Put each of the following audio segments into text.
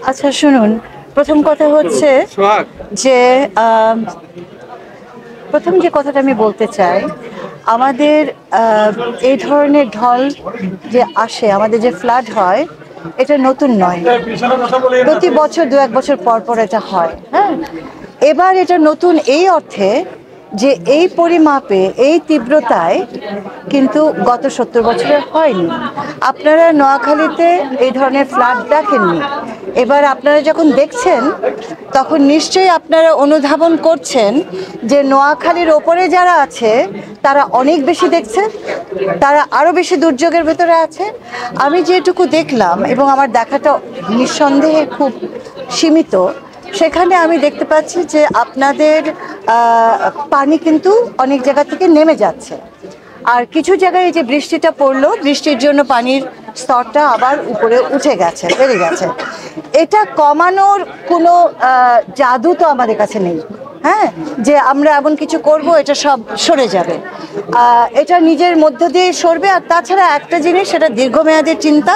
আচ্ছা শুনুন, প্রথম কথা হচ্ছে যে প্রথম যে কথাটা আমি বলতে চাই, আমাদের এই ধরনের ঢল যে আসে, আমাদের যে ফ্লাড হয়, এটা নতুন নয়। প্রতি বছর 2-1 বছর পর পর এটা হয়। হ্যাঁ, এবার এটা নতুন এই অর্থে যে এই পরিমাপে এই তীব্রতায় কিন্তু গত 70 বছরে হয়নি। আপনারা নোয়াখালীতে এই ধরনের ফ্লাড দেখেননি। এবার আপনারা যখন দেখছেন তখন নিশ্চয়ই আপনারা অনুধাবন করছেন যে নোয়াখালীর ওপরে যারা আছে তারা অনেক বেশি দেখছে, তারা আরও বেশি দুর্যোগের ভেতরে আছে। আমি যেটুকু দেখলাম এবং আমার দেখাটা নিঃসন্দেহে খুব সীমিত, সেখানে আমি দেখতে পাচ্ছি যে আপনাদের পানি কিন্তু অনেক জায়গা থেকে নেমে যাচ্ছে, আর কিছু জায়গায় এই যে বৃষ্টিটা পড়লো, বৃষ্টির জন্য পানির স্তরটা আবার উপরে উঠে গেছে, বেড়ে গেছে। এটা কমানোর কোনো জাদু তো আমাদের কাছে নেই। হ্যাঁ, যে আমরা এমন কিছু করব এটা সব সরে যাবে, এটা নিজের মধ্য দিয়ে সরবে। আর তাছাড়া একটা জিনিস, সেটা দীর্ঘমেয়াদের চিন্তা,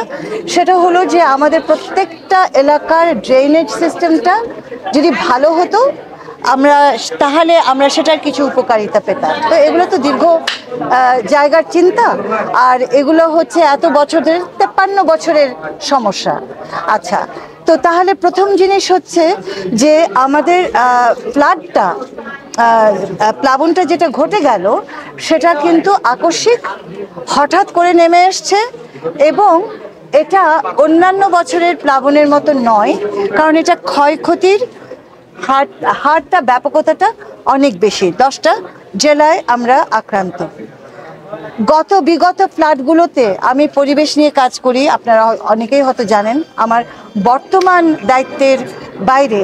সেটা হলো যে আমাদের প্রত্যেকটা এলাকার ড্রেনেজ সিস্টেমটা যদি ভালো হতো তাহলে আমরা সেটার কিছু উপকারিতা পেতাম। তো এগুলো তো দীর্ঘ জায়গার চিন্তা, আর এগুলো হচ্ছে এত বছরের 53 বছরের সমস্যা। আচ্ছা, তো তাহলে প্রথম জিনিস হচ্ছে যে আমাদের প্লাবনটা যেটা ঘটে গেল সেটা কিন্তু আকস্মিক, হঠাৎ করে নেমে এসছে, এবং এটা অন্যান্য বছরের প্লাবনের মতো নয়, কারণ এটা ক্ষয়ক্ষতির হারটা, ব্যাপকতাটা অনেক বেশি। 10টা জেলায় আমরা আক্রান্ত। বিগত ফ্লাডগুলোতে আমি পরিবেশ নিয়ে কাজ করি, আপনারা অনেকেই হয়তো জানেন আমার বর্তমান দায়িত্বের বাইরে।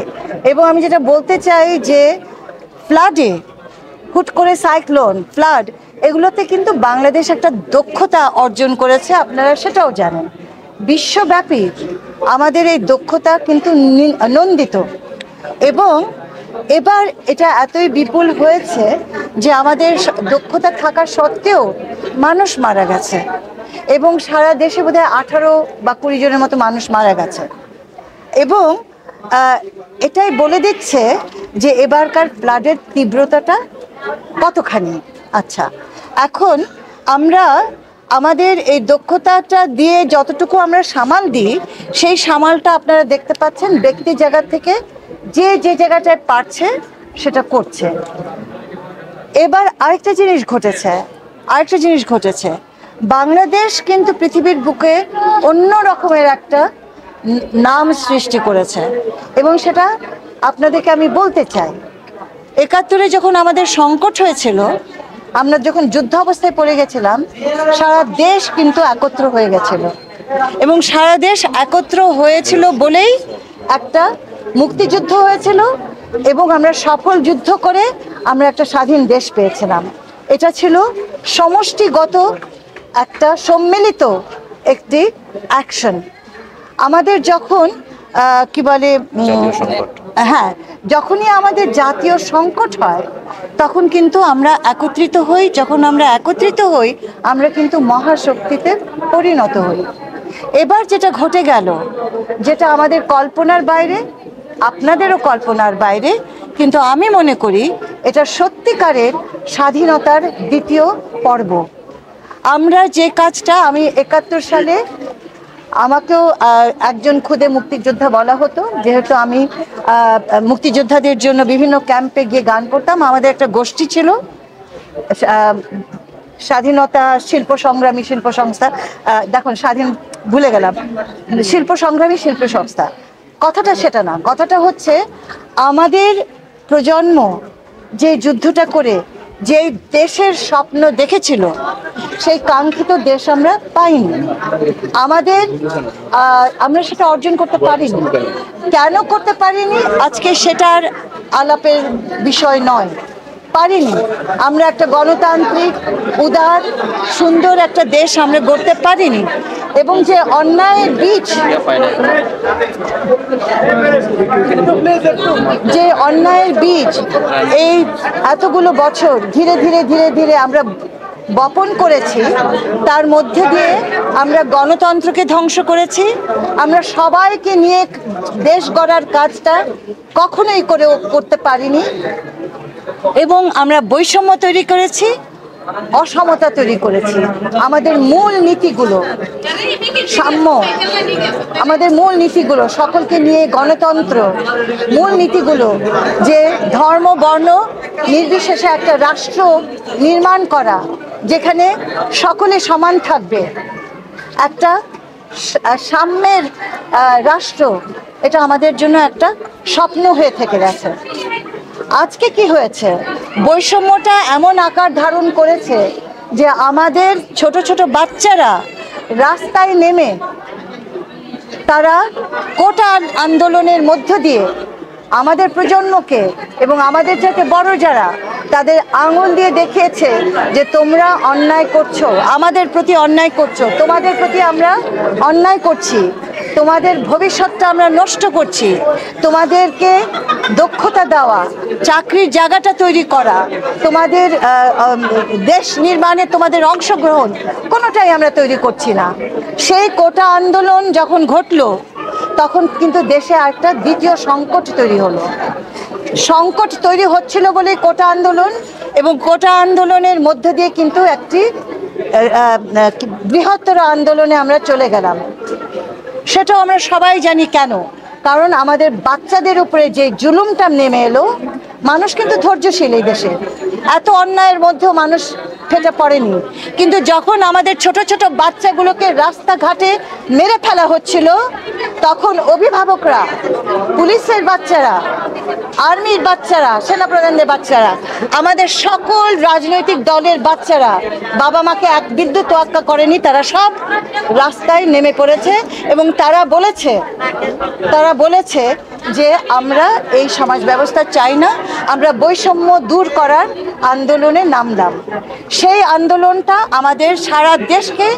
এবং আমি যেটা বলতে চাই যে ফ্লাডে, হুট করে সাইক্লোন, ফ্লাড, এগুলোতে কিন্তু বাংলাদেশ একটা দক্ষতা অর্জন করেছে, আপনারা সেটাও জানেন। বিশ্বব্যাপী আমাদের এই দক্ষতা কিন্তু নন্দিত, এবং এবার এটা এতই বিপুল হয়েছে যে আমাদের দক্ষতা থাকা সত্ত্বেও মানুষ মারা গেছে, এবং সারা দেশে বোধহয় 18 বা 20 জনের মতো মানুষ মারা গেছে। এবং এটাই বলে দিচ্ছে যে এবারকার ফ্লাডের তীব্রতাটা কতখানি। আচ্ছা, এখন আমরা আমাদের এই দক্ষতাটা দিয়ে যতটুকু আমরা সামাল দিই, সেই সামালটা আপনারা দেখতে পাচ্ছেন ব্যক্তি জায়গা থেকে যে জায়গাটায় পারছে সেটা করছে। এবার আরেকটা জিনিস ঘটেছে, বাংলাদেশ কিন্তু পৃথিবীর বুকে অন্য রকমের একটা নাম সৃষ্টি করেছে, এবং সেটা আপনাদেরকে আমি বলতে চাই। 71-এ যখন আমাদের সংকট হয়েছিল, আমরা যখন যুদ্ধ অবস্থায় পড়ে গেছিলাম, সারা দেশ কিন্তু একত্র হয়ে গেছিল, এবং সারা দেশ একত্র হয়েছিল বলেই একটা মুক্তিযুদ্ধ হয়েছিল, এবং আমরা সফল যুদ্ধ করে আমরা একটা স্বাধীন দেশ পেয়েছিলাম। এটা ছিল সমষ্টিগত একটা সম্মিলিত একটি অ্যাকশন। আমাদের যখন কি বলে, হ্যাঁ, যখনই আমাদের জাতীয় সংকট হয় তখন কিন্তু আমরা একত্রিত হই। যখন আমরা একত্রিত হই আমরা কিন্তু মহাশক্তিতে পরিণত হই। এবার যেটা ঘটে গেল, যেটা আমাদের কল্পনার বাইরে, আপনাদেরও কল্পনার বাইরে, কিন্তু আমি মনে করি এটা সত্যিকারের স্বাধীনতার দ্বিতীয় পর্ব। আমরা যে কাজটা, আমি 71 সালে আমাকেও একজন খুদে মুক্তিযোদ্ধা বলা হতো, যেহেতু আমি মুক্তিযোদ্ধাদের জন্য বিভিন্ন ক্যাম্পে গিয়ে গান করতাম। আমাদের একটা গোষ্ঠী ছিল, স্বাধীনতা শিল্প সংগ্রামী শিল্প সংস্থা, দেখুন ভুলে গেলাম, শিল্প সংগ্রামী শিল্প সংস্থা। কথাটা সেটা না, কথাটা হচ্ছে আমাদের প্রজন্ম যে যুদ্ধটা করে যে দেশের স্বপ্ন দেখেছিল, সেই কাঙ্ক্ষিত দেশ আমরা পাইনি। আমরা সেটা অর্জন করতে পারিনি। কেন করতে পারিনি আজকে সেটার আলাপের বিষয় নয়, পারিনি। আমরা একটা গণতান্ত্রিক, উদার, সুন্দর একটা দেশ আমরা গড়তে পারিনি। এবং যে অন্যায়ের বীজ এই এতগুলো বছর ধীরে ধীরে আমরা বপন করেছি তার মধ্যে দিয়ে আমরা গণতন্ত্রকে ধ্বংস করেছি। আমরা সবাইকে নিয়ে দেশ গড়ার কাজটা কখনোই করতে পারিনি এবং আমরা বৈষম্য তৈরি করেছি, অসমতা তৈরি করেছি। আমাদের মূল নীতিগুলো সাম্য, আমাদের মূল নীতিগুলো সকলকে নিয়ে গণতন্ত্র, মূল নীতিগুলো যে ধর্ম বর্ণ নির্বিশেষে একটা রাষ্ট্র নির্মাণ করা যেখানে সকলে সমান থাকবে, একটা সাম্যের রাষ্ট্র, এটা আমাদের জন্য একটা স্বপ্ন হয়ে থেকে গেছে। আজকে কি হয়েছে, বৈষম্যটা এমন আকার ধারণ করেছে যে আমাদের ছোট ছোট বাচ্চারা রাস্তায় নেমে তারা কোটা আন্দোলনের মধ্য দিয়ে আমাদের প্রজন্মকে এবং আমাদের যাতে বড় যারা তাদের আঙুল দিয়ে দেখিয়েছে যে তোমরা অন্যায় করছো, আমাদের প্রতি অন্যায় করছো, তোমাদের প্রতি আমরা অন্যায় করছি, তোমাদের ভবিষ্যৎটা আমরা নষ্ট করছি, তোমাদেরকে দক্ষতা দেওয়া, চাকরির জায়গাটা তৈরি করা, তোমাদের দেশ নির্মাণে তোমাদের অংশগ্রহণ কোনোটাই আমরা তৈরি করছি না। সেই কোটা আন্দোলন যখন ঘটলো তখন কিন্তু দেশে একটা দ্বিতীয় সংকট তৈরি হলো। সংকট তৈরি হচ্ছিল বলে কোটা আন্দোলন, এবং কোটা আন্দোলনের মধ্য দিয়ে কিন্তু একটি বৃহত্তর আন্দোলনে আমরা চলে গেলাম। সেটাও আমরা সবাই জানি কেন, কারণ আমাদের বাচ্চাদের উপরে যে জুলুমটা নেমে এলো, মানুষ কিন্তু ধৈর্যশীল এই দেশে, এত অন্যায়ের মধ্যেও মানুষ ফেটে পড়েনি। কিন্তু যখন আমাদের ছোট ছোট বাচ্চাগুলোকে রাস্তাঘাটে মেরে ফেলা হচ্ছিল তখন অভিভাবকরা, পুলিশের বাচ্চারা, আর্মির বাচ্চারা, সেনাপ্রধানদের বাচ্চারা, আমাদের সকল রাজনৈতিক দলের বাচ্চারা বাবা মাকে এক বিন্দু তোয়াক্কা করেনি, তারা সব রাস্তায় নেমে পড়েছে এবং তারা বলেছে যে আমরা এই সমাজ ব্যবস্থা চাই না, আমরা বৈষম্য দূর করার আন্দোলনে নামলাম। সেই আন্দোলনটা আমাদের সারা দেশকে